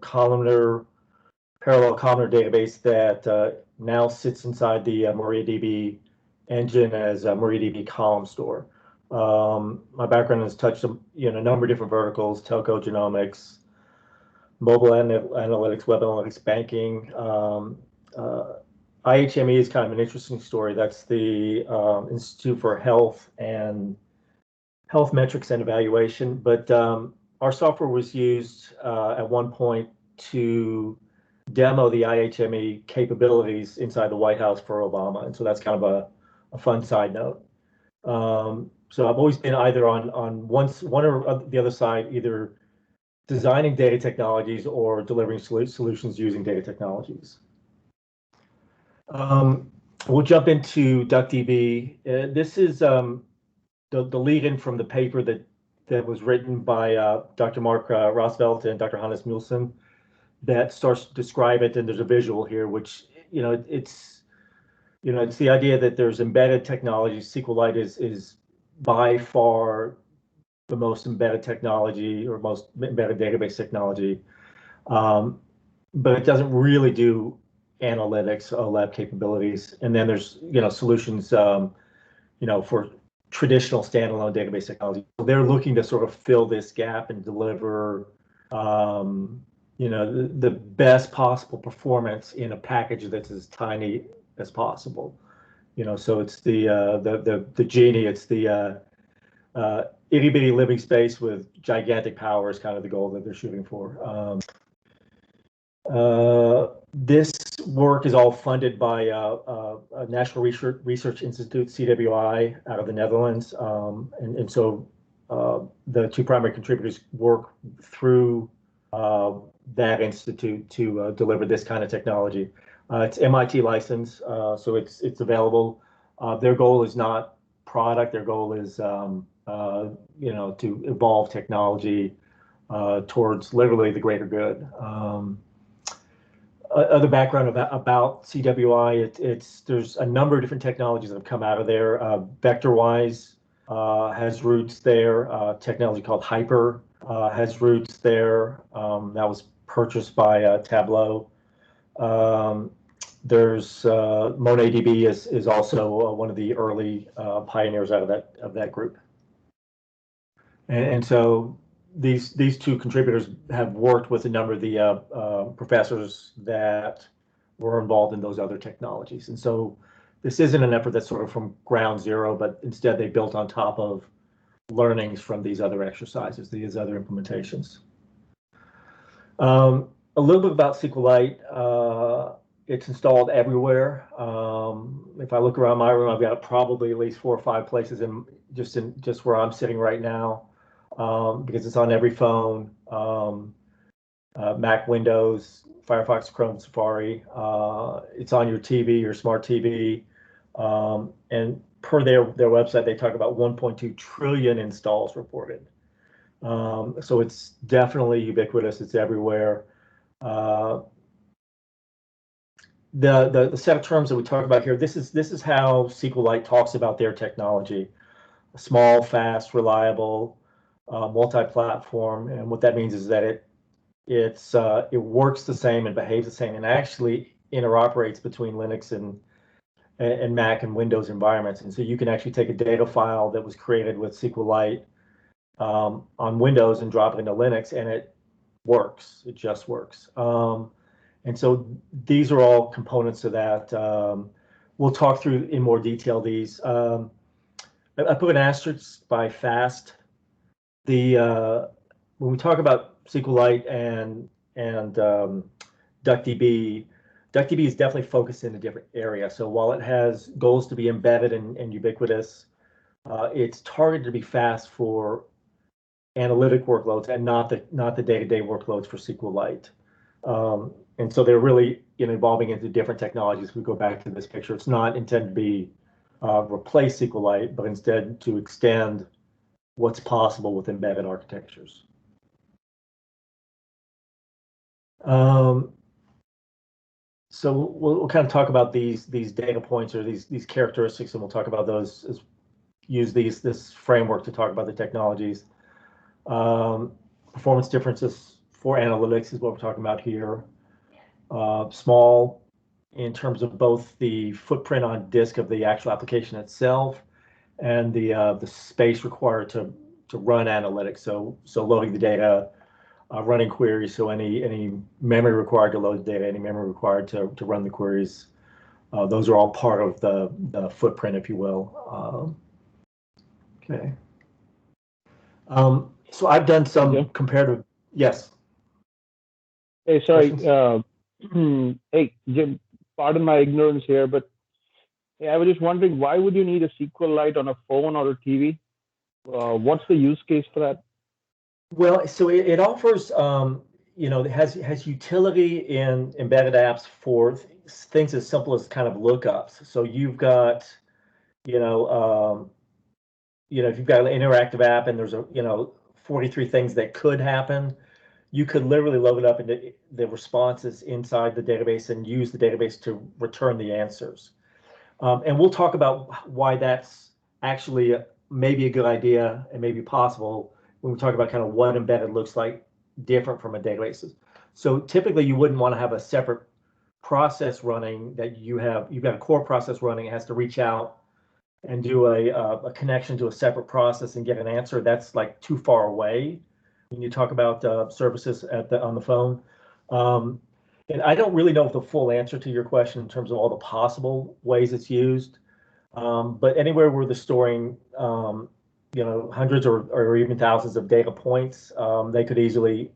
columnar, parallel columnar database that now sits inside the MariaDB engine as a MariaDB column store. My background has touched a number of different verticals: telco, genomics, mobile analytics, web analytics, banking. IHME is kind of an interesting story. That's the Institute for Health Metrics and Evaluation. But our software was used at one point to demo the IHME capabilities inside the White House for Obama. And so that's kind of a fun side note. So I've always been either on one or the other side, either designing data technologies or delivering solutions using data technologies. We'll jump into DuckDB. This is the lead-in from the paper that was written by Dr. Mark Rosvelt and Dr. Hannes Muhlsen that starts to describe it, and there's a visual here, which it's the idea that there's embedded technology. SQLLite is by far the most embedded technology or most embedded database technology, but it doesn't really do analytics lab capabilities. And then there's solutions for traditional standalone database technology. They're looking to sort of fill this gap and deliver the best possible performance in a package that's as tiny as possible. So it's the genie. It's the itty bitty living space with gigantic power is kind of the goal that they're shooting for. This work is all funded by a National Research Institute, CWI, out of the Netherlands. And so the two primary contributors work through that institute to deliver this kind of technology. It's MIT licensed, so it's available. Their goal is not product. Their goal is to evolve technology towards literally the greater good. Other background about CWI, there's a number of different technologies that have come out of there. VectorWise has roots there. Technology called Hyper has roots there. That was purchased by Tableau. There's MonadDB is also one of the early pioneers out of that group. And so these two contributors have worked with a number of the professors that were involved in those other technologies. And so this isn't an effort that's sort of from ground zero, but instead they built on top of learnings from these other exercises, these other implementations. A little bit about SQLLite. It's installed everywhere. If I look around my room, I've got probably at least 4 or 5 places just where I'm sitting right now. Because it's on every phone, Mac, Windows, Firefox, Chrome, Safari. It's on your TV, your smart TV. And per their website, they talk about 1.2 trillion installs reported. So it's definitely ubiquitous. It's everywhere. The set of terms that we talk about here, this is how SQLLite talks about their technology: small, fast, reliable, multi-platform. And what that means is that it works the same and behaves the same, and actually interoperates between Linux and Mac and Windows environments. And so you can actually take a data file that was created with SQLLite on Windows and drop it into Linux, and it works. It just works. And so these are all components of that. We'll talk through in more detail these. I put an asterisk by fast. When we talk about SQLLite and DuckDB, DuckDB is definitely focused in a different area. So while it has goals to be embedded and ubiquitous, it's targeted to be fast for analytic workloads and not the day-to-day workloads for SQLLite. And so they're really evolving into different technologies. We go back to this picture. It's not intended to be replace SQLLite, but instead to extend what's possible with embedded architectures. So we'll kind of talk about these data points or these characteristics, and we'll talk about those. Use this framework to talk about the technologies. Performance differences for analytics is what we're talking about here. Small in terms of both the footprint on disk of the actual application itself and the space required to run analytics. So loading the data, running queries. So any memory required to load the data, any memory required to run the queries. Those are all part of the footprint, if you will. Okay. So I've done some comparative. Yes. Hey, sorry. Hey, Jim, pardon my ignorance here, but hey, I was just wondering, why would you need a SQLLite on a phone or a TV? What's the use case for that? Well, so it offers, it has utility in embedded apps for things as simple as kind of lookups. So you've got, if you've got an interactive app and there's 43 things that could happen, you could literally load it up into the responses inside the database and use the database to return the answers. And we'll talk about why that's actually maybe a good idea and maybe possible when we talk about kind of what embedded looks like different from a database. So typically you wouldn't want to have a separate process running that you've got a core process running. It has to reach out and do a connection to a separate process and get an answer. That's like too far away when you talk about services on the phone. And I don't really know the full answer to your question in terms of all the possible ways it's used. But anywhere where they're storing, hundreds or even thousands of data points, they could easily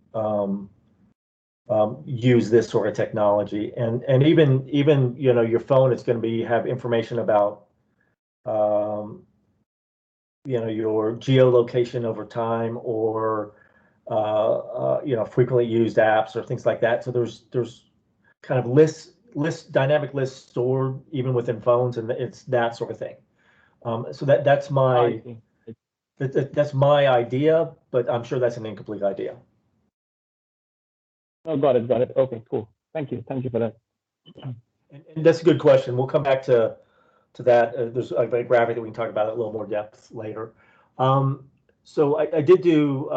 use this sort of technology. And even your phone is going to have information about your geolocation over time or frequently used apps or things like that. So there's kind of dynamic lists stored even within phones, and it's that sort of thing. So that's my idea, but I'm sure that's an incomplete idea. Oh, got it. Okay, cool. Thank you for that. And that's a good question. We'll come back to that. There's a graphic that we can talk about at a little more depth later. So I did do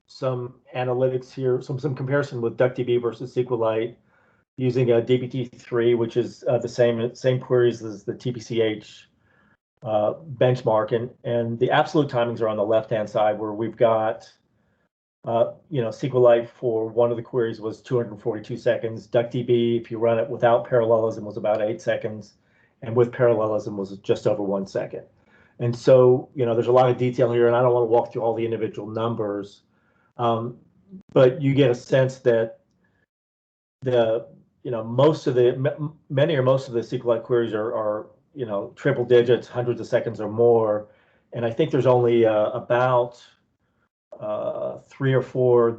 some analytics here, some comparison with DuckDB versus SQLLite using a DBT3, which is the same queries as the TPCH benchmark, and the absolute timings are on the left-hand side, where we've got SQLLite for one of the queries was 242 seconds. DuckDB, if you run it without parallelism, was about 8 seconds, and with parallelism was just over 1 second. And so, there's a lot of detail here, and I don't want to walk through all the individual numbers, but you get a sense that many or most of the SQLLite queries are triple digits, hundreds of seconds or more, and I think there's only about 3 or 4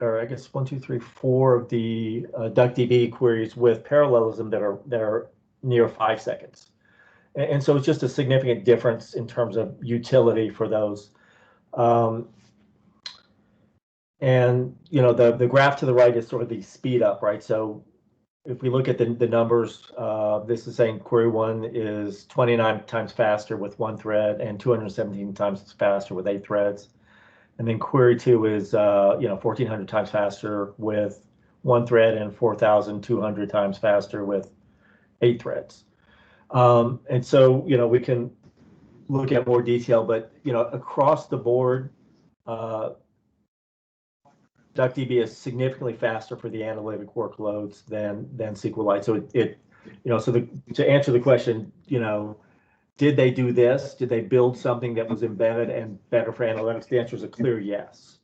or I guess 1, 2, 3, 4 of the DuckDB queries with parallelism that are near 5 seconds. And so it's just a significant difference in terms of utility for those. And the graph to the right is sort of the speed up, right? So if we look at the numbers, this is saying query 1 is 29 times faster with 1 thread and 217 times faster with 8 threads. And then query 2 is 1,400 times faster with 1 thread and 4,200 times faster with 8 threads. And so we can look at more detail, but across the board, DuckDB is significantly faster for the analytic workloads than SQLLite. So to answer the question, did they do this? Did they build something that was embedded and better for analytics? The answer is a clear yes.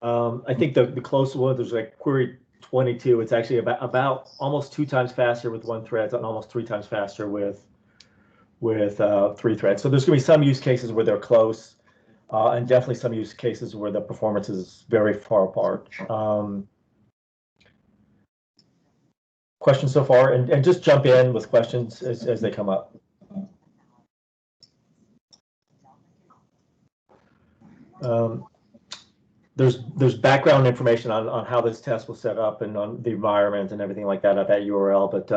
I think the closest one, there's like query 22. It's actually about almost 2 times faster with 1 thread and almost 3 times faster with 3 threads. So there's going to be some use cases where they're close, and definitely some use cases where the performance is very far apart. Questions so far, and just jump in with questions as they come up. There's background information on how this test was set up and on the environment and everything like that at that URL, but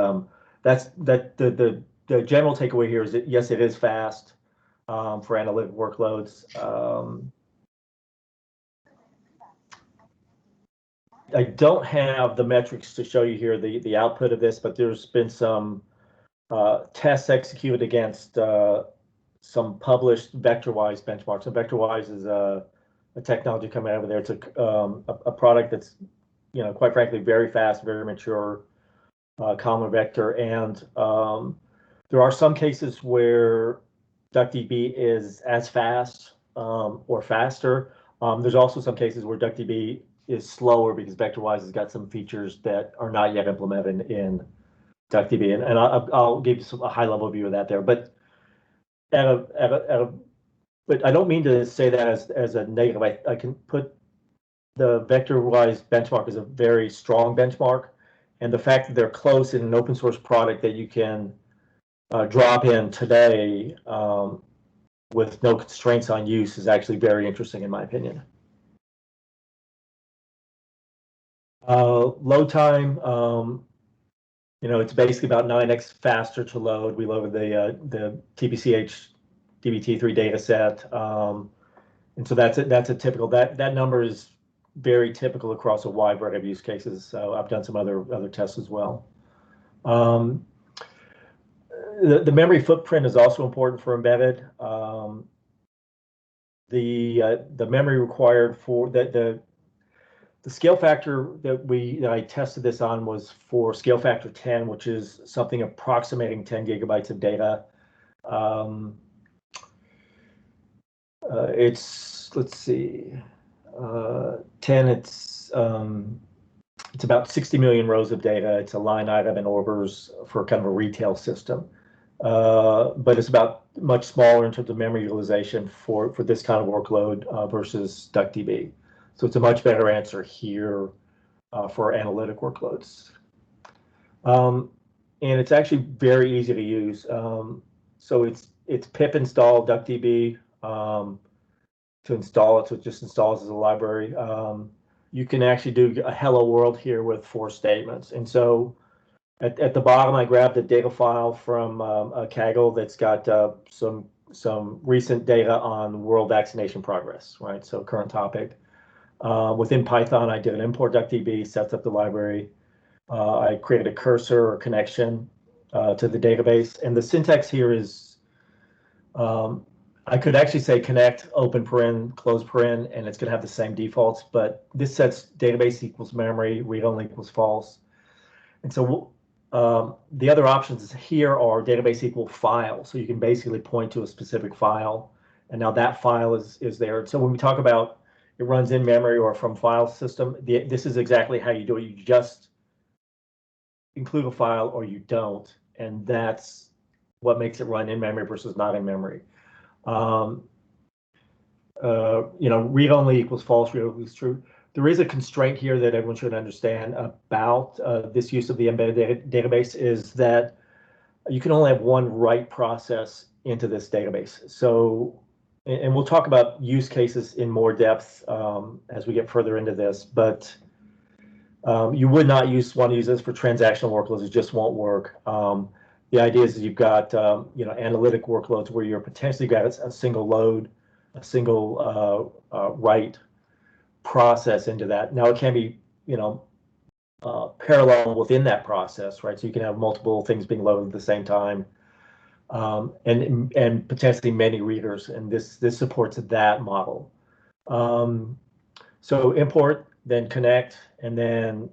the general takeaway here is that yes, it is fast for analytic workloads. I don't have the metrics to show you here, the output of this, but there's been some tests executed against some published vector-wise benchmarks. And vector-wise is a technology coming out of there. It's a product that's, quite frankly, very fast, very mature, columnar vector. And there are some cases where DuckDB is as fast or faster. There's also some cases where DuckDB is slower because vector-wise has got some features that are not yet implemented in DuckDB, and I'll give you a high-level view of that there. But but I don't mean to say that as a negative. I can put the vector-wise benchmark as a very strong benchmark, and the fact that they're close in an open source product that you can drop in today with no constraints on use is actually very interesting in my opinion. Load time, it's basically about 9x faster to load. We loaded the TPCH DBT3 data set, and so that's a typical, that number is very typical across a wide variety of use cases. So I've done some other tests as well. The memory footprint is also important for embedded. The memory required for the scale factor that I tested this on was for scale factor 10, which is something approximating 10 gigabytes of data. Let's see, 10. It's about 60 million rows of data. It's a line item in orders for kind of a retail system, but it's about much smaller in terms of memory utilization for this kind of workload versus DuckDB. So it's a much better answer here for analytic workloads. And it's actually very easy to use. So it's pip install DuckDB to install it. So it just installs as a library. You can actually do a hello world here with 4 statements. And so at the bottom, I grabbed a data file from a Kaggle that's got some recent data on world vaccination progress, right? So current topic. Within Python, I did an import DuckDB, sets up the library. I created a cursor or connection to the database. And the syntax here is, I could actually say connect, open paren, close paren, and it's going to have the same defaults. But this sets database equals memory, read only equals false. And so the other options here are database equal file. So you can basically point to a specific file. And now that file is there. So when we talk about it runs in memory or from file system, this is exactly how you do it. You just include a file or you don't. And that's what makes it run in memory versus not in memory. Read only equals false, read only equals true. There is a constraint here that everyone should understand about this use of the embedded database is that you can only have one write process into this database. So, and we'll talk about use cases in more depth as we get further into this, but you would not want to use this for transactional workloads. It just won't work. The idea is that you've got analytic workloads where you're potentially got a single load, a single write process into that. Now it can be parallel within that process, right? So you can have multiple things being loaded at the same time, and potentially many readers, and this supports that model. So import, then connect, and then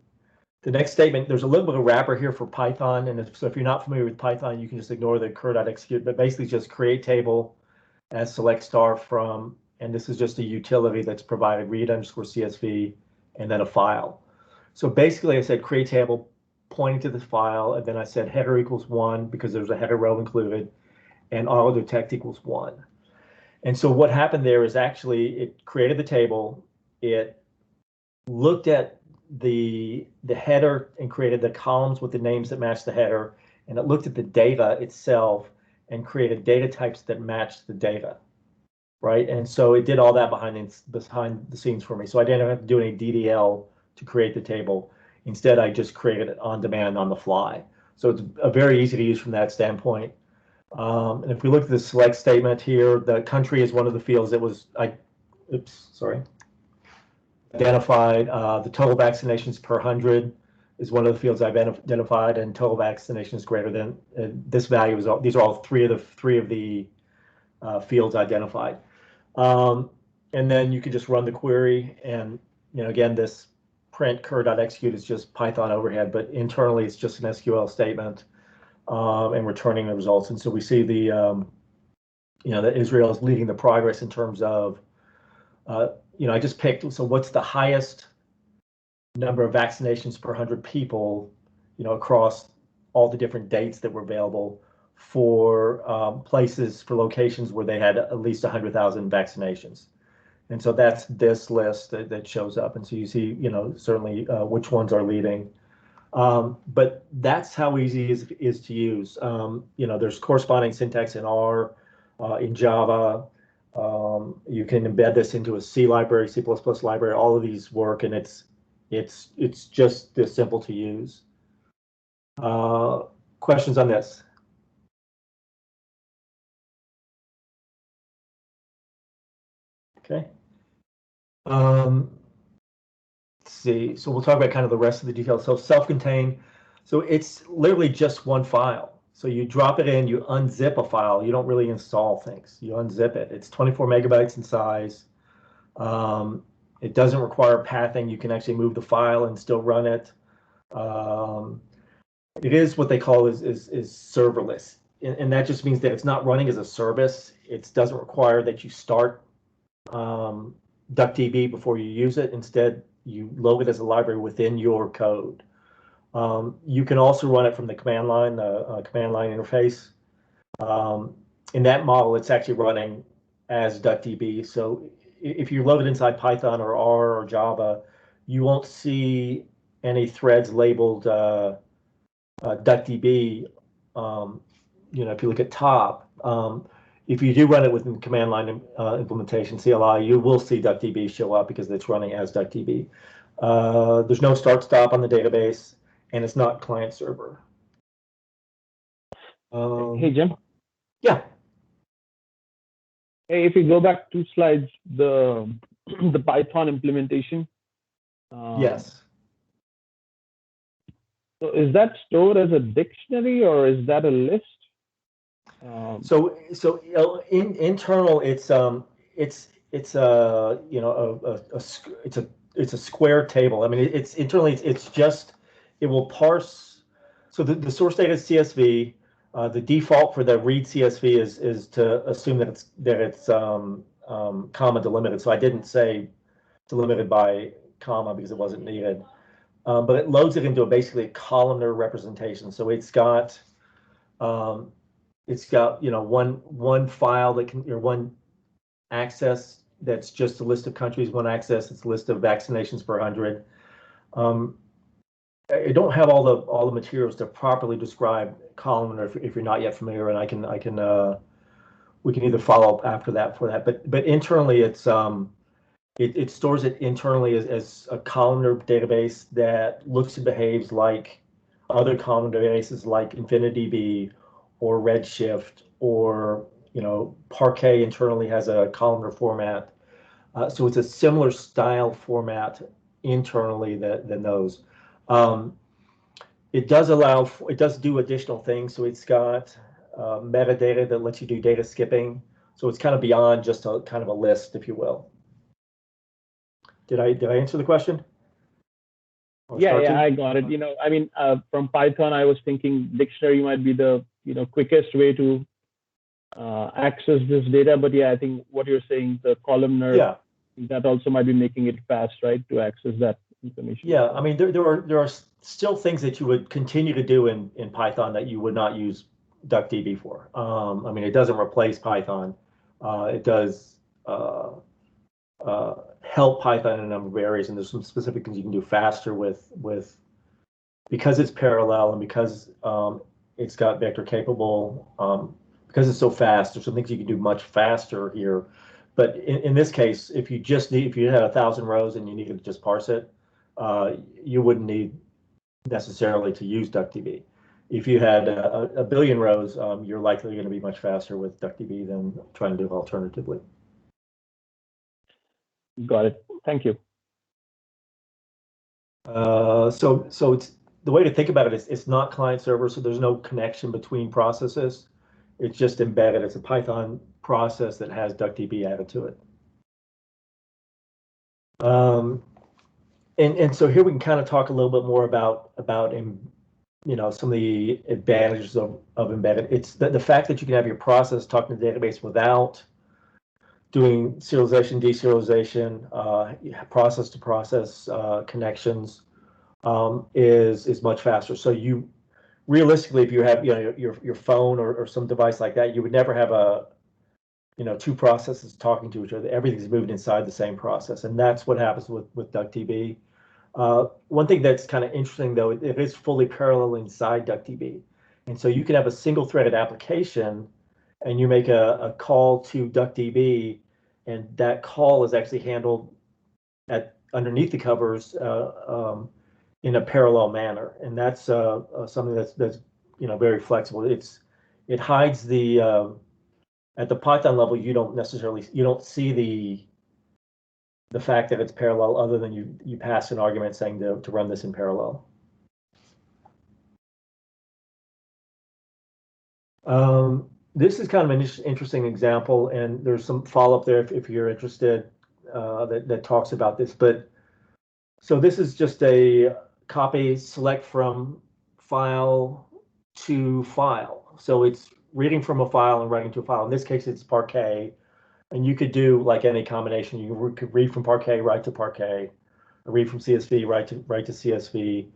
the next statement, there's a little bit of wrapper here for Python, and so if you're not familiar with Python, you can just ignore the cur.execute, but basically just create table as select star from, and this is just a utility that's provided read underscore CSV, and then a file. So basically I said create table pointing to this file, and then I said header equals 1 because there's a header row included, and auto detect equals 1. And so what happened there is actually it created the table, it looked at the header and created the columns with the names that match the header, and it looked at the data itself and created data types that matched the data, right? And so it did all that behind the scenes for me. So I didn't have to do any DDL to create the table. Instead, I just created it on demand on the fly. So it's very easy to use from that standpoint. And if we look at the select statement here, the country is one of the fields that was, identified the total vaccinations per 100 is one of the fields I've identified, and total vaccinations greater than this value is all. These are all three of the fields identified. And then you can just run the query, and again, this print cur.execute is just Python overhead, but internally it's just an SQL statement and returning the results. And so we see that Israel is leading the progress in terms of I just picked, so what's the highest number of vaccinations per 100 people, across all the different dates that were available for locations where they had at least 100,000 vaccinations. And so that's this list that shows up. And so you see, certainly which ones are leading. But that's how easy it is to use. There's corresponding syntax in R, in Java. You can embed this into a C library, C++ library. All of these work, and it's just this simple to use. Questions on this? Okay. Let's see. So we'll talk about kind of the rest of the details. So self-contained. So it's literally just one file. So you drop it in, you unzip a file. You don't really install things. You unzip it. It's 24 megabytes in size. It doesn't require pathing. You can actually move the file and still run it. It is what they call is serverless, and that just means that it's not running as a service. It doesn't require that you start DuckDB before you use it. Instead, you load it as a library within your code. You can also run it from the command line, interface. In that model, it's actually running as DuckDB. So if you load it inside Python or R or Java, you won't see any threads labeled DuckDB. If you look at top, if you do run it within command line implementation, CLI, you will see DuckDB show up because it's running as DuckDB. There's no start stop on the database, and it's not client server. Hey, Jim. Yeah. Hey, if you go back 2 slides, the Python implementation. Yes. So is that stored as a dictionary or is that a list? So internal, it's a square table. I mean, it's internally it's just it will parse. So the source data is CSV. The default for the read CSV is to assume that it's comma delimited. So I didn't say delimited by comma because it wasn't needed. But it loads it into basically a columnar representation. So it's got one file that can, or one access that's just a list of countries, one access it's a list of vaccinations per 100. I don't have all the materials to properly describe columnar if you're not yet familiar, and we can either follow up after that for that. But internally, it stores it internally as a columnar database that looks and behaves like other columnar databases like InfinityDB or Redshift, or Parquet internally has a columnar format. So it's a similar style format internally than those. It does do additional things. So it's got metadata that lets you do data skipping. So it's kind of beyond just a kind of a list, if you will. Did I answer the question? Yeah, I got it. I mean, from Python, I was thinking dictionary might be the quickest way to access this data. But yeah, I think what you're saying, the columnar, that also might be making it fast, right, to access that information. Yeah, I mean, there are still things that you would continue to do in Python that you would not use DuckDB for. I mean, it doesn't replace Python. It does help Python in a number of areas, and there's some specific things you can do faster with because it's parallel and because it's got vector capable. Because it's so fast, there's some things you can do much faster here. But in this case, if you had 1,000 rows and you needed to just parse it, you wouldn't need necessarily to use DuckDB. If you had a billion rows, you're likely going to be much faster with DuckDB than trying to do it alternatively. Got it. Thank you. So it's the way to think about it is it's not client server, so there's no connection between processes. It's just embedded. It's a Python process that has DuckDB added to it. And so here we can kind of talk a little bit more about some of the advantages of embedded. It's the fact that you can have your process talking to the database without doing serialization, deserialization, process to process connections is much faster. So you realistically, if you have your phone or some device like that, you would never have two processes talking to each other. Everything's moving inside the same process, and that's what happens with DuckDB. One thing that's kind of interesting, though, it is fully parallel inside DuckDB. And so you can have a single-threaded application, and you make a call to DuckDB, and that call is actually handled underneath the covers in a parallel manner. And that's something that's very flexible. It hides at the Python level, you don't see the fact that it's parallel, other than you pass an argument saying to run this in parallel. This is kind of an interesting example, and there's some follow-up there if you're interested that talks about this. But so this is just a copy select from file to file. So it's reading from a file and writing to a file. In this case, it's Parquet. And you could do like any combination. You could read from Parquet, write to Parquet, or read from CSV, write to CSV.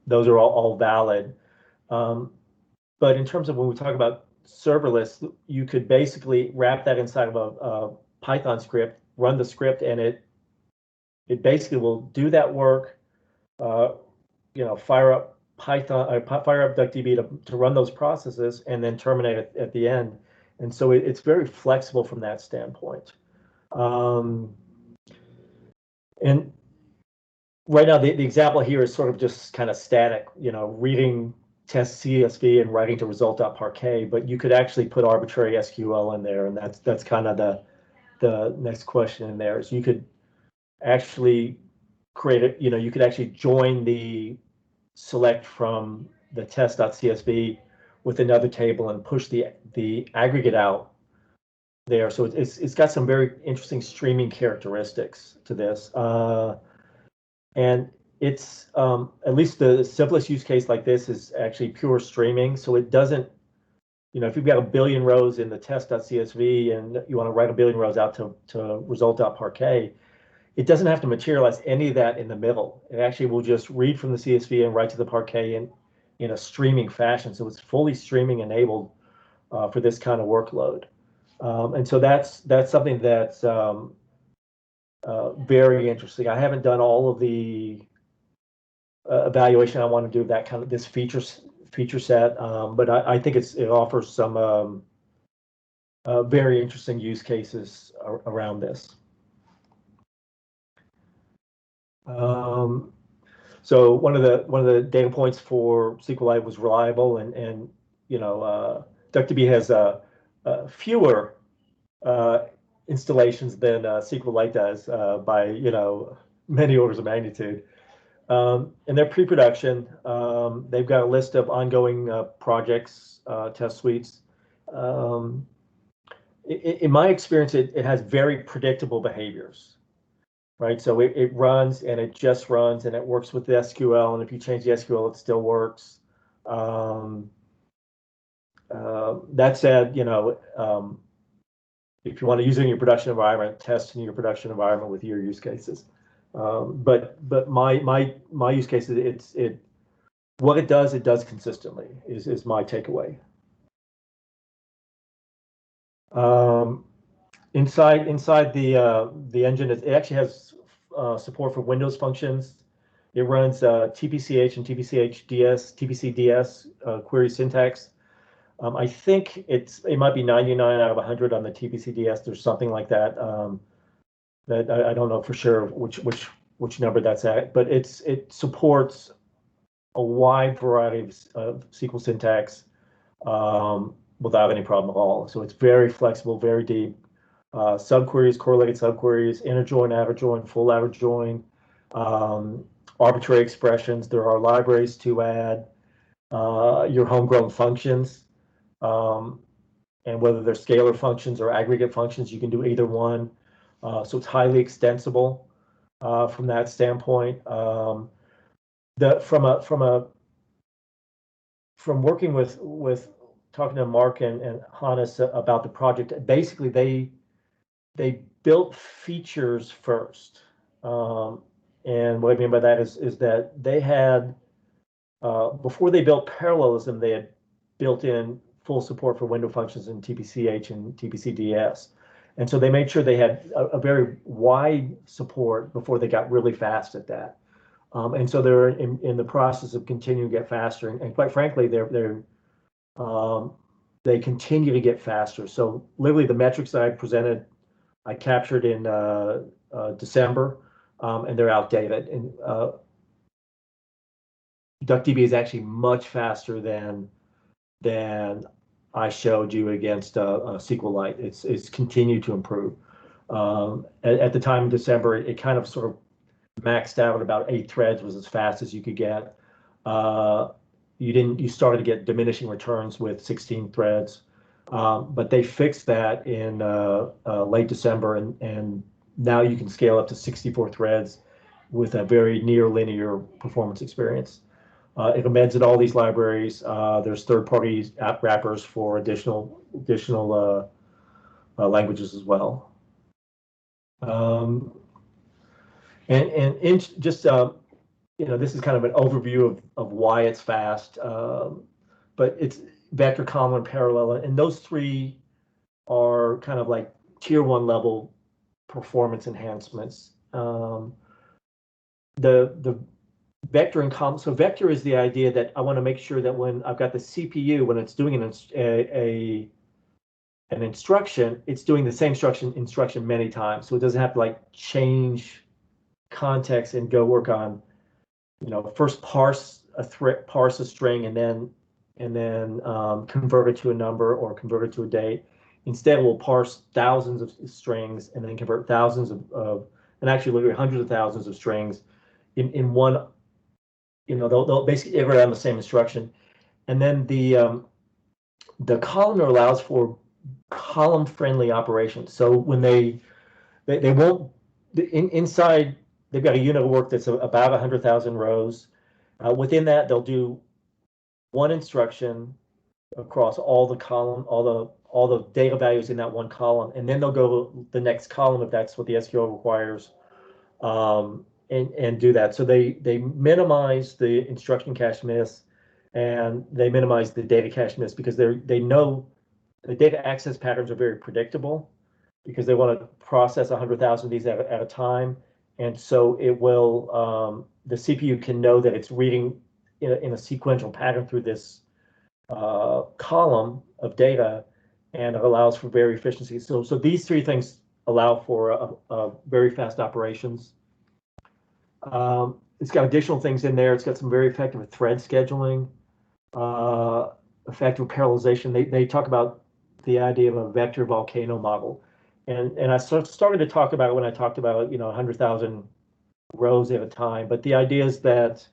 Those are all valid. But in terms of when we talk about serverless, you could basically wrap that inside of a Python script, run the script, and it basically will do that work. Fire up DuckDB to run those processes, and then terminate it at the end. And so it's very flexible from that standpoint. And right now, the example here is sort of just kind of static, reading test CSV and writing to result.parquet, but you could actually put arbitrary SQL in there, and that's kind of the next question in there is you could actually create it, you could actually join the select from the test.csv with another table and push the aggregate out there. So it's got some very interesting streaming characteristics to this. And it's at least the simplest use case like this is actually pure streaming. So it doesn't, if you've got a billion rows in the test.csv and you want to write a billion rows out to result.parquet, it doesn't have to materialize any of that in the middle. It actually will just read from the CSV and write to the Parquet in a streaming fashion. So it's fully streaming enabled for this kind of workload. And so that's something that's very interesting. I haven't done all of the evaluation I want to do of that kind of this feature set, but I think it offers some very interesting use cases around this. So one of the data points for SQLLite was reliable, and DuckDB has fewer installations than SQLLite does by many orders of magnitude. And they're pre-production. They've got a list of ongoing projects, test suites. In my experience, it has very predictable behaviors. Right, so it runs and it just runs and it works with the SQL, and if you change the SQL, it still works. That said, if you want to use it in your production environment, test in your production environment with your use cases. But my use case is what it does consistently is my takeaway. Inside the engine, it actually has support for Windows functions. It runs TPCH and TPCDS query syntax. I think it might be 99 out of 100 on the TPCDS. There's something like that. That I don't know for sure which number that's at, but it supports a wide variety of SQL syntax without any problem at all. So it's very flexible, very deep. Subqueries, correlated subqueries, inner join, outer join, full outer join. arbitrary expressions. There are libraries to add your homegrown functions, and whether they're scalar functions or aggregate functions, you can do either one. So it's highly extensible from that standpoint. From working with talking to Mark and Hannes about the project, basically they built features first. And what I mean by that is that they had before they built parallelism, they had built in full support for window functions in TPCH and TPCDS. And so they made sure they had a very wide support before they got really fast at that. And so they're in the process of continuing to get faster. And quite frankly, they continue to get faster. So literally the metrics that I presented, I captured in December, and they're outdated. And DuckDB is actually much faster than I showed you against SQLLite. It's continued to improve. At the time in December, it kind of sort of maxed out at about 8 threads, was as fast as you could get. You started to get diminishing returns with 16 threads, but they fixed that in late December, and now you can scale up to 64 threads with a very near linear performance experience. It embeds in all these libraries. There's third-party app wrappers for additional languages as well. Just this is kind of an overview of why it's fast, but it's vector, column, and parallel, and those three are kind of like tier 1 level performance enhancements. The vector and column. So vector is the idea that I want to make sure that when I've got the CPU, when it's doing an instruction, it's doing the same instruction many times. So it doesn't have to like change context and go work on, first parse a string and then convert it to a number or convert it to a date. Instead, we'll parse thousands of strings and then convert thousands of and actually literally hundreds of thousands of strings in one. They'll basically iterate on the same instruction, and then the columnar allows for column-friendly operations. So when they won't inside, they've got a unit of work that's about 100,000 rows. Within that, they'll do one instruction across all the data values in that one column, and then they'll go to the next column if that's what the SQL requires. And do that. So they minimize the instruction cache miss, and they minimize the data cache miss because they know the data access patterns are very predictable because they want to process 100,000 of these at a time, and so it will the CPU can know that it's reading in a sequential pattern through this column of data, and it allows for very efficiency. So these three things allow for a very fast operations. It's got additional things in there. It's got some very effective thread scheduling, effective parallelization. They talk about the idea of a vector volcano model, and I started to talk about it when I talked about 100,000 rows at a time. But the idea is that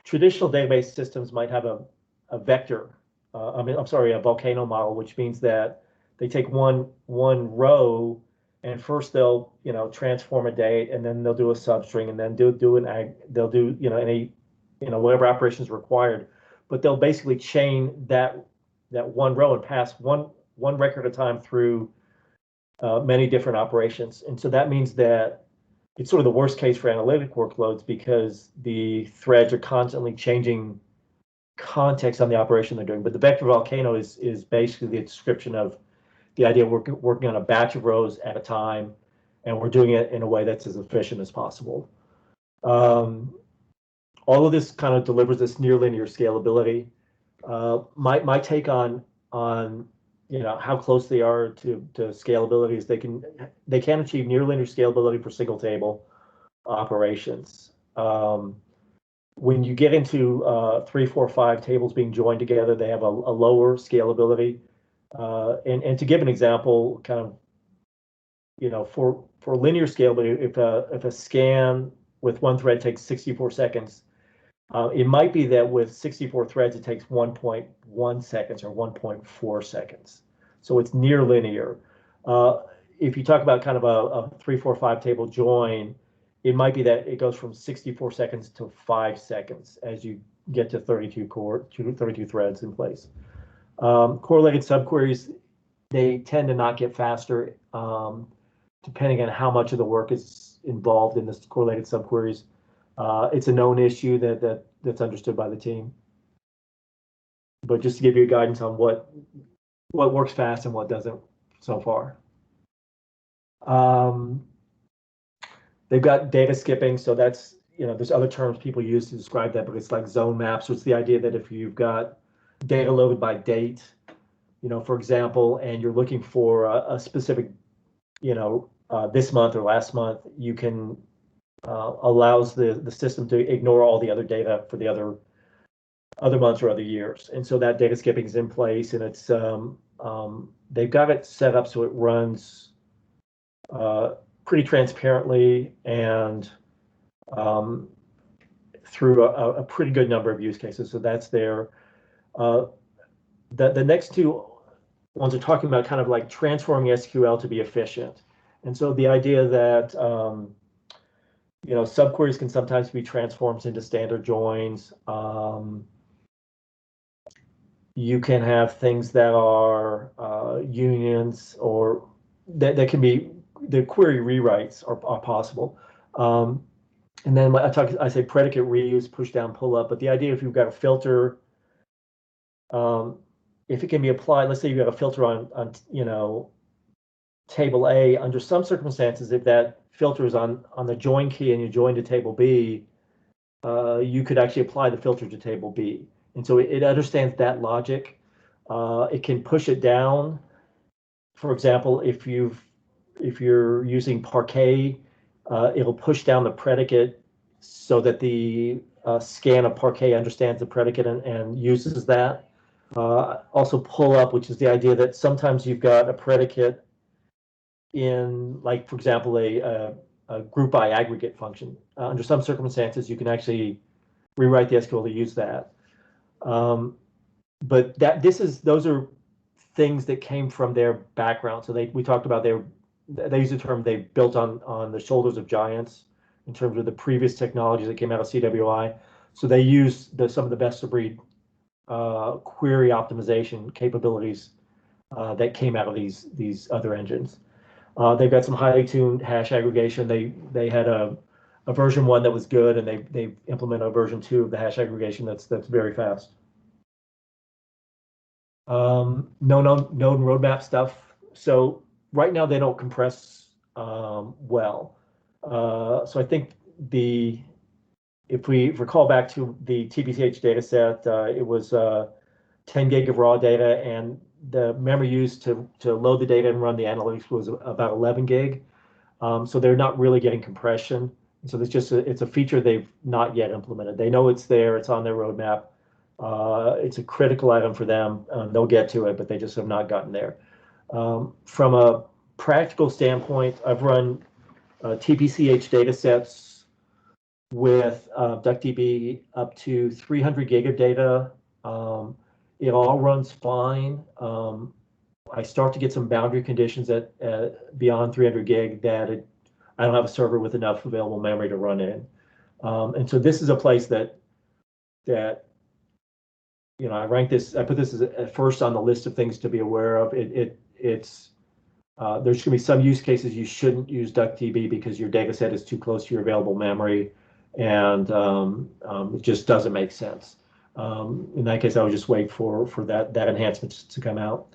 traditional database systems might have a vector. A volcano model, which means that they take one row. And first they'll transform a date, and then they'll do a substring, and then they'll do any whatever operation is required, but they'll basically chain that one row and pass one record at a time through many different operations. And so that means that it's sort of the worst case for analytic workloads because the threads are constantly changing context on the operation they're doing. But the vector volcano is basically the description of the idea of working on a batch of rows at a time, and we're doing it in a way that's as efficient as possible. All of this kind of delivers this near linear scalability. My take on how close they are to scalability is they can achieve near linear scalability for single table operations. When you get into 3, 4, 5 tables being joined together, they have a lower scalability. And to give an example, kind of, for linear scalability, if a scan with one thread takes 64 seconds. It might be that with 64 threads, it takes 1.1 seconds or 1.4 seconds. So it's near linear. If you talk about kind of a 3, 4, 5 table join, it might be that it goes from 64 seconds to 5 seconds as you get to 32 threads in place. Correlated subqueries, they tend to not get faster depending on how much of the work is involved in this correlated subqueries. It's a known issue that's understood by the team. But just to give you guidance on what works fast and what doesn't so far. They've got data skipping, so that's, there's other terms people use to describe that, but it's like zone maps. So it's the idea that if you've got data loaded by date, for example, and you're looking for a specific, this month or last month, you can allows the system to ignore all the other data for the other months or other years. And so that data skipping is in place, and it's they've got it set up so it runs pretty transparently and through a pretty good number of use cases. So that's there. The next two ones are talking about kind of like transforming SQL to be efficient. And so the idea that subqueries can sometimes be transformed into standard joins. You can have things that are unions, or that can be, the query rewrites are possible. And then I say predicate reuse, push down, pull up. But the idea, if you've got a filter, if it can be applied, let's say you've got a filter on table A, under some circumstances, if that filter is on the join key and you join to table B, you could actually apply the filter to table B. And so it understands that logic. It can push it down. For example, if you're using Parquet, it'll push down the predicate so that the scan of Parquet understands the predicate and uses that. Also pull up, which is the idea that sometimes you've got a predicate in, like, for example, a group by aggregate function. Under some circumstances, you can actually rewrite the SQL to use that. But those are things that came from their background. So we talked about they use the term they built on the shoulders of giants in terms of the previous technologies that came out of CWI. So they use some of the best of breed query optimization capabilities that came out of these other engines. They've got some highly tuned hash aggregation. They had a version 1 that was good, and they implemented a version 2 of the hash aggregation that's very fast. Node roadmap stuff. So right now they don't compress well. So I think if we recall back to the TBCH data set, it was 10 gig of raw data, and the memory used to load the data and run the analytics was about 11 gig. So they're not really getting compression. And so it's a feature they've not yet implemented. They know it's there, it's on their roadmap. It's a critical item for them. They'll get to it, but they just have not gotten there. From a practical standpoint, I've run TPCH data sets with DuckDB up to 300 gig of data. It all runs fine. I start to get some boundary conditions at beyond 300 gig that I don't have a server with enough available memory to run in. And so this is a place that I put this as at first on the list of things to be aware of. There's going to be some use cases you shouldn't use DuckDB because your data set is too close to your available memory, and it just doesn't make sense. In that case, I would just wait for that enhancement to come out.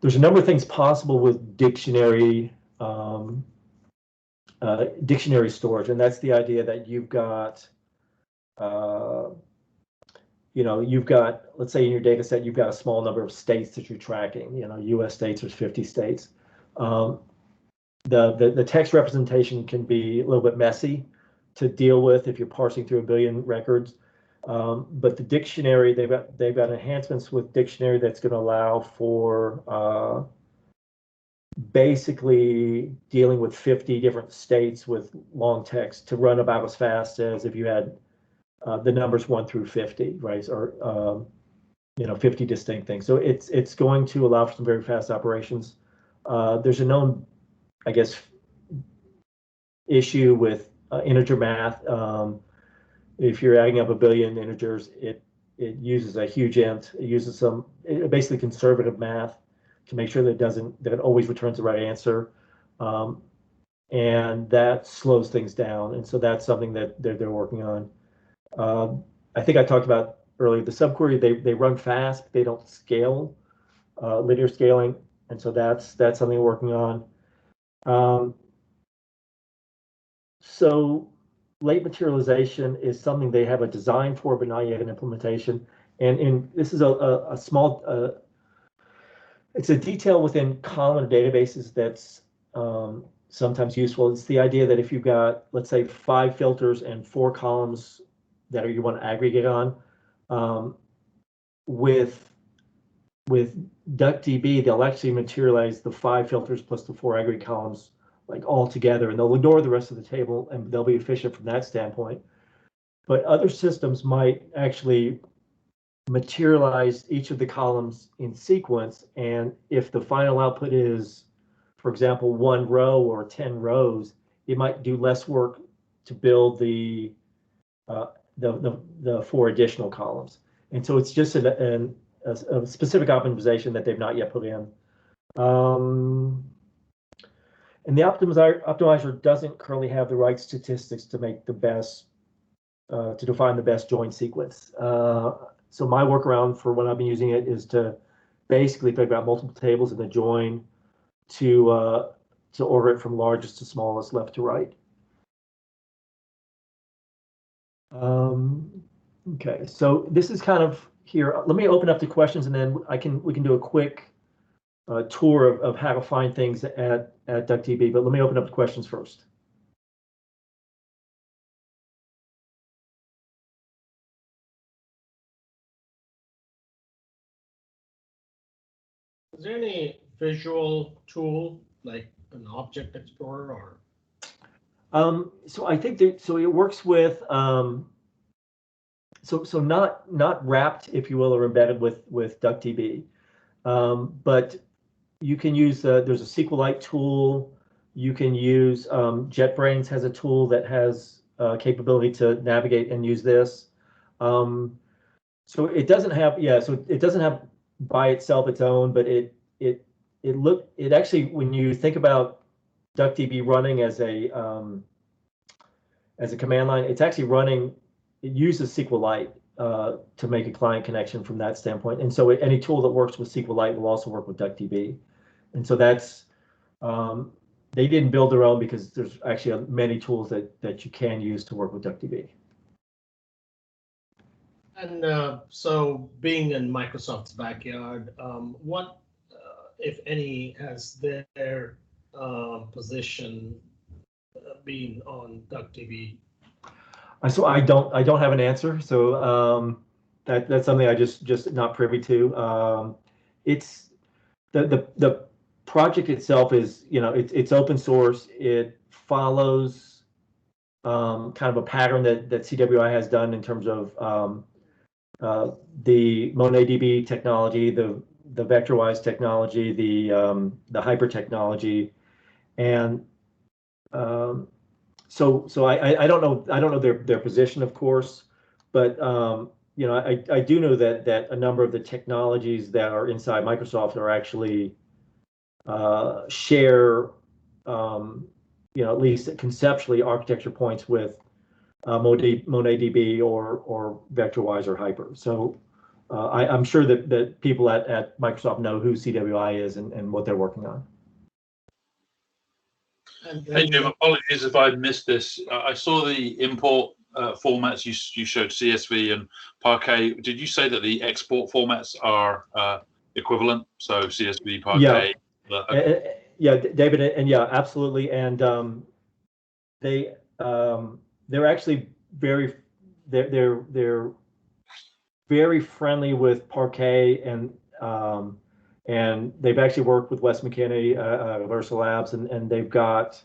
There's a number of things possible with dictionary storage, and that's the idea that you've got let's say in your data set, you've got a small number of states that you're tracking, US states, there's 50 states. The text representation can be a little bit messy to deal with if you're parsing through a billion records. But the dictionary, they've got enhancements with dictionary that's going to allow for basically dealing with 50 different states with long text to run about as fast as if you had the numbers 1 through 50, right? Or 50 distinct things. So it's going to allow for some very fast operations. There's a known, I guess, issue with integer math. If you're adding up a billion integers, it uses a huge int. It uses basically conservative math to make sure that it always returns the right answer, and that slows things down. And so that's something that they're working on. I think I talked about earlier the subquery. They run fast, but they don't scale, linear scaling, and so that's something we're working on. So late materialization is something they have a design for, but not yet an implementation. And this is a small, it's a detail within common databases that's sometimes useful. It's the idea that if you've got, let's say, 5 filters and 4 columns that you want to aggregate on, with DuckDB, they'll actually materialize the 5 filters plus the 4 aggregate columns like all together, and they'll ignore the rest of the table, and they'll be efficient from that standpoint. But other systems might actually materialize each of the columns in sequence, and if the final output is, for example, 1 row or 10 rows, it might do less work to build the 4 additional columns. And so it's just a specific optimization that they've not yet put in. And the optimizer doesn't currently have the right statistics to make the best, to define the best join sequence. So my workaround for when I've been using it is to basically figure out multiple tables in the join to order it from largest to smallest, left to right. Okay, so this is kind of here. Let me open up the questions, and then we can do a quick tour of how to find things at DuckDB. But let me open up the questions first. Is there any visual tool like an object explorer or? So I think that it works with so not wrapped, if you will, or embedded with DuckDB, but you can use there's a SQLLite tool. You can use JetBrains has a tool that has capability to navigate and use this. So it doesn't have so it doesn't have by itself its own, but it actually, when you think about DuckDB running as a command line, it's actually running. It uses SQLLite to make a client connection from that standpoint, and so any tool that works with SQLLite will also work with DuckDB, and so that's they didn't build their own because there's actually many tools that you can use to work with DuckDB. And so, being in Microsoft's backyard, what, if any, has their position been on DuckDB? So I don't have an answer. So that's something I just not privy to. It's the project itself is, it's open source. It follows kind of a pattern that CWI has done in terms of the MonadDB technology, the VectorWise technology, the Hyper technology, and so I don't know their position, of course, but I do know that a number of the technologies that are inside Microsoft are actually share at least conceptually architecture points with MonadDB or VectorWise or Hyper. So I'm sure that people at Microsoft know who CWI is and what they're working on. Hey Jim, apologies if I missed this. I saw the import formats you showed, CSV and Parquet. Did you say that the export formats are equivalent? So CSV, Parquet. Yeah, David, and yeah, absolutely. And they're actually very very friendly with Parquet, and And they've actually worked with Wes McKinney, Versa Labs, and they've got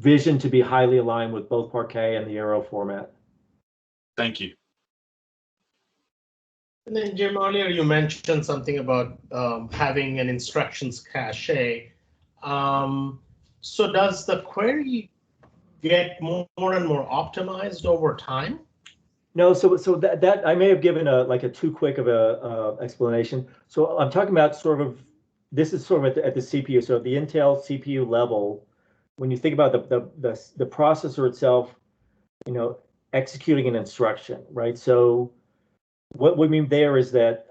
vision to be highly aligned with both Parquet and the Arrow format. Thank you. And then Jim, earlier you mentioned something about having an instructions cache. So does the query get more and more optimized over time? No, so that I may have given a too quick of a explanation. So I'm talking about sort of, this is sort of at the CPU. So at the Intel CPU level, when you think about the processor itself, executing an instruction, right? So what we mean there is that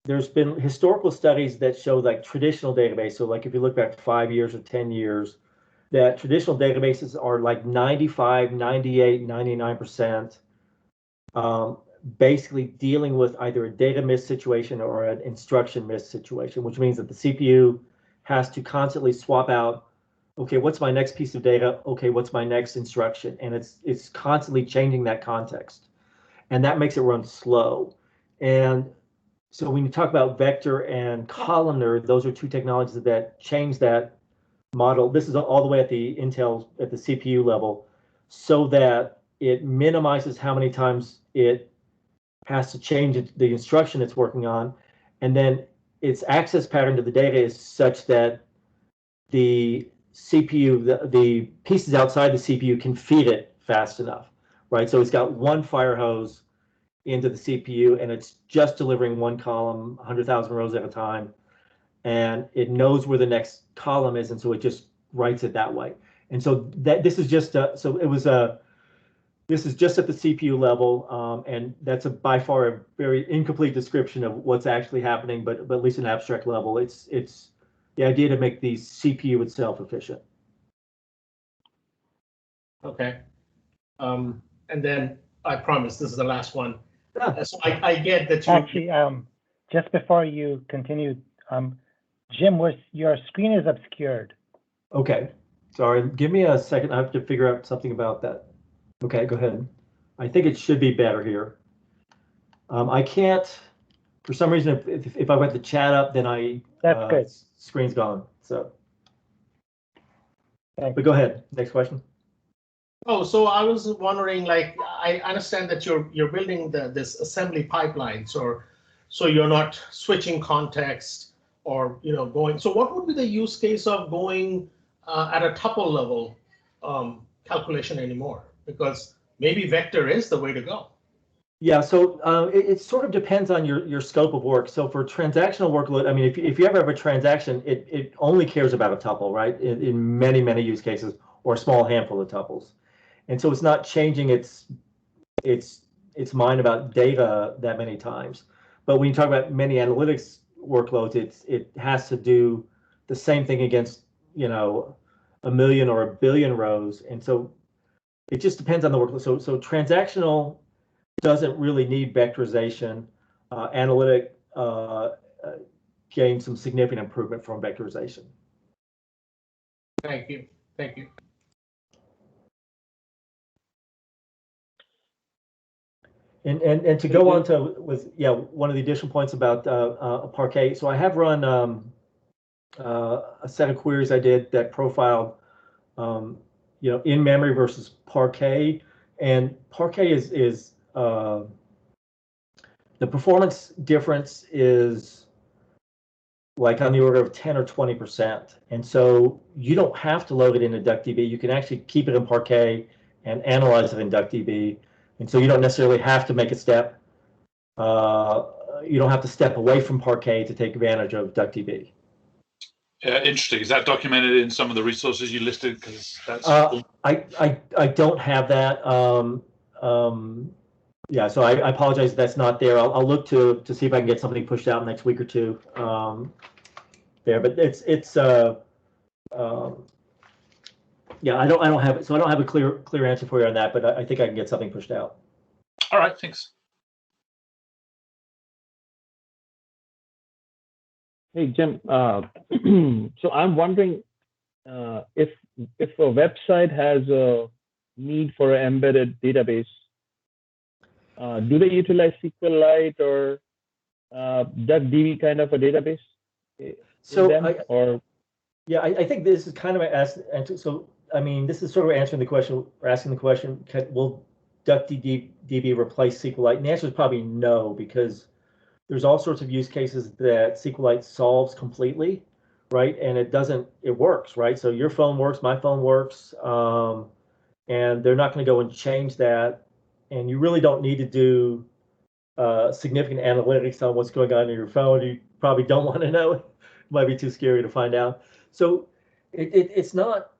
there's been historical studies that show like traditional database. So like if you look back 5 years or 10 years, that traditional databases are like 95, 98, 99% basically dealing with either a data miss situation or an instruction miss situation, which means that the CPU has to constantly swap out, okay, what's my next piece of data? Okay, what's my next instruction? And it's constantly changing that context. And that makes it run slow. And so when you talk about vector and columnar, those are two technologies that change that model. This is all the way at the Intel, at the CPU level, so that it minimizes how many times it has to change the instruction it's working on. And then its access pattern to the data is such that the CPU, the pieces outside the CPU can feed it fast enough, right? So it's got one fire hose into the CPU and it's just delivering one column, 100,000 rows at a time. And it knows where the next column is. And so it just writes it that way. And so this is just, this is just at the CPU level. And that's by far a very incomplete description of what's actually happening, but at least an abstract level, it's the idea to make the CPU itself efficient. Okay. And then I promise this is the last one. Yeah. So I get that you actually, just before you continue, Jim, your screen is obscured. Okay. Sorry. Give me a second. I have to figure out something about that. Okay, go ahead. I think it should be better here. I can't, for some reason, if I went the chat up, then That's good. Screen's gone. So, Thanks. but go ahead. Next question. Oh, so I was wondering, like, I understand that you're building this assembly pipeline, so you're not switching context or going. So what would be the use case of going at a tuple level calculation anymore? Because maybe vector is the way to go. Yeah, so it sort of depends on your scope of work. So for transactional workload, I mean, if you ever have a transaction, it only cares about a tuple, right? In many use cases, or a small handful of tuples. And so it's not changing its mind about data that many times. But when you talk about many analytics workloads, it has to do the same thing against, 1 million or 1 billion rows. And so it just depends on the workload. So transactional doesn't really need vectorization. Analytic gained some significant improvement from vectorization. Thank you. Thank you. And to go on to one of the additional points about Parquet. So I have run a set of queries I did that profiled in memory versus Parquet, and Parquet is the performance difference is like on the order of 10 or 20%. And so you don't have to load it into DuckDB. You can actually keep it in Parquet and analyze it in DuckDB. And so you don't necessarily have to make a step. You don't have to step away from Parquet to take advantage of DuckDB. Interesting. Is that documented in some of the resources you listed? Because that's I don't have that. Yeah, so I apologize if that's not there. I'll look to see if I can get something pushed out next week or two there. But it's yeah, I don't have it, so I don't have a clear answer for you on that. But I think I can get something pushed out. All right, thanks. Hey, Jim. So I'm wondering if a website has a need for an embedded database, do they utilize SQLLite, or DuckDB kind of a database? So them, yeah, I think this is kind of so I mean, this is sort of answering the question, or asking the question, will DuckDB replace SQLite? And the answer is probably no, because there's all sorts of use cases that SQLite solves completely, right? And it works, right? So your phone works, my phone works, and they're not going to go and change that. And you really don't need to do significant analytics on what's going on in your phone. You probably don't want to know. It might be too scary to find out. So it's not.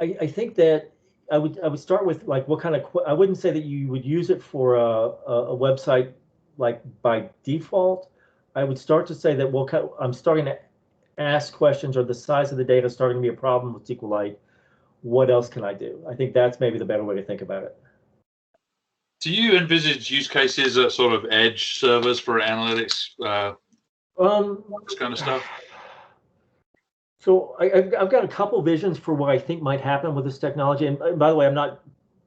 I think that I would start with like what kind of. I wouldn't say that you would use it for a website like by default. I would start to say that I'm starting to ask questions, or the size of the data is starting to be a problem with SQLite. What else can I do? I think that's maybe the better way to think about it. Do you envisage use cases at sort of edge servers for analytics, this kind of stuff? So I've got a couple visions for what I think might happen with this technology. And by the way, I'm not,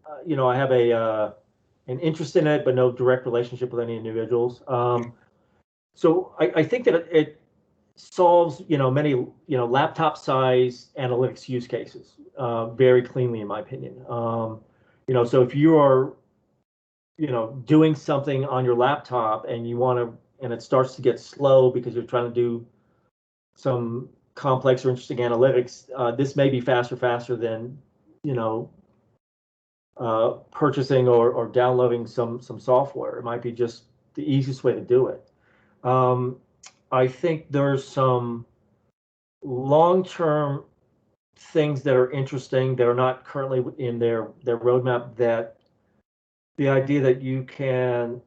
I have an interest in it, but no direct relationship with any individuals. So I think that it solves, many, laptop size analytics use cases very cleanly, in my opinion. So if you are, doing something on your laptop and and it starts to get slow because you're trying to do some complex or interesting analytics, this may be faster than, purchasing or downloading some software. It might be just the easiest way to do it. I think there's some long-term things that are interesting that are not currently in their roadmap, that the idea that you can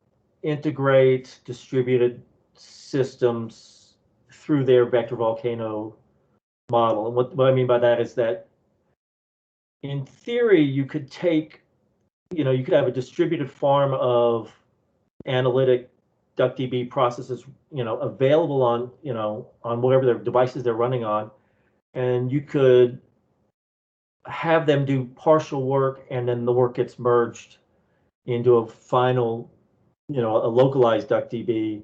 integrate distributed systems through their vector volcano model. And what I mean by that is that in theory, you could take, you could have a distributed farm of analytic DuckDB processes, available on, on whatever their devices they're running on. And you could have them do partial work, and then the work gets merged into a final, a localized DuckDB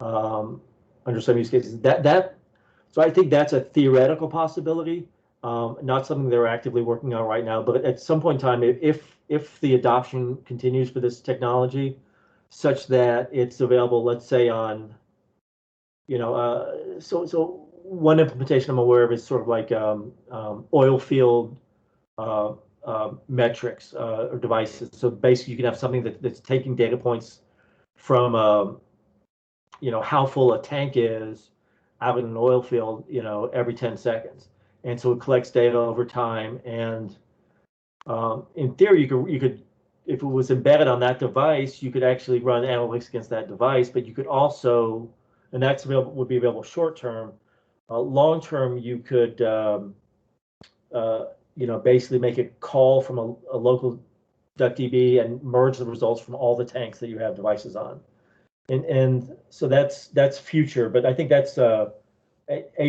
under some use cases. So I think that's a theoretical possibility, not something they're actively working on right now. But at some point in time, if the adoption continues for this technology, such that it's available, let's say on, so one implementation I'm aware of is sort of like oil field metrics or devices. So basically, you can have something that's taking data points from, how full a tank is out in an oil field, every 10 seconds. And so it collects data over time. And in theory, you could, if it was embedded on that device, you could actually run analytics against that device. But you could also, and that's would be available short term. Long term, you could, basically make a call from a local DuckDB and merge the results from all the tanks that you have devices on. And so that's future, but I think that's a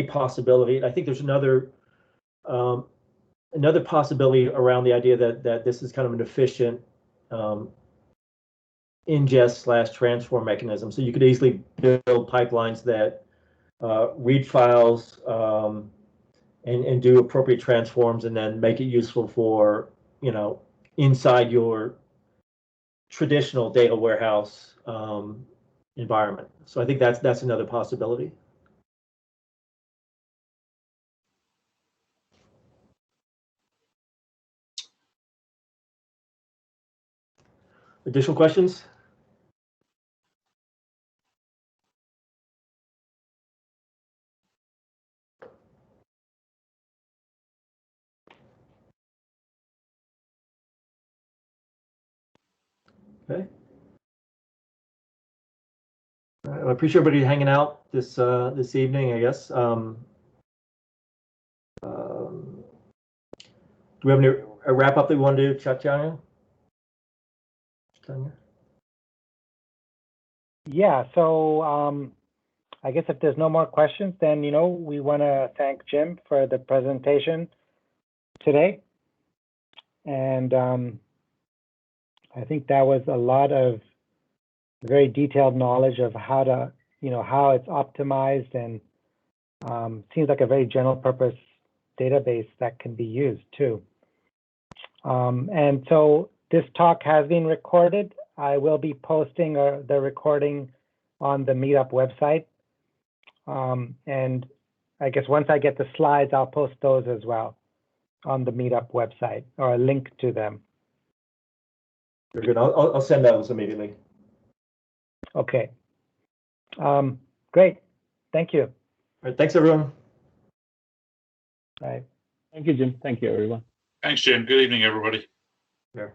possibility. And I think there's another possibility around the idea that this is kind of an efficient ingest/transform mechanism. So you could easily build pipelines that read files and do appropriate transforms, and then make it useful for, inside your traditional data warehouse environment. So I think that's another possibility. Additional questions? Okay. I appreciate everybody hanging out this evening, I guess. Do we have a wrap up that we want to do, Chaitanya? Yeah, so I guess if there's no more questions, then, we want to thank Jim for the presentation today. And I think that was a lot of very detailed knowledge of how to, how it's optimized, and seems like a very general purpose database that can be used too. And so this talk has been recorded. I will be posting the recording on the Meetup website. And I guess once I get the slides, I'll post those as well on the Meetup website, or a link to them. Very good. I'll send those immediately. Okay. Great. Thank you. All right. Thanks, everyone. Bye. Thank you, Jim. Thank you, everyone. Thanks, Jim. Good evening, everybody. Yeah.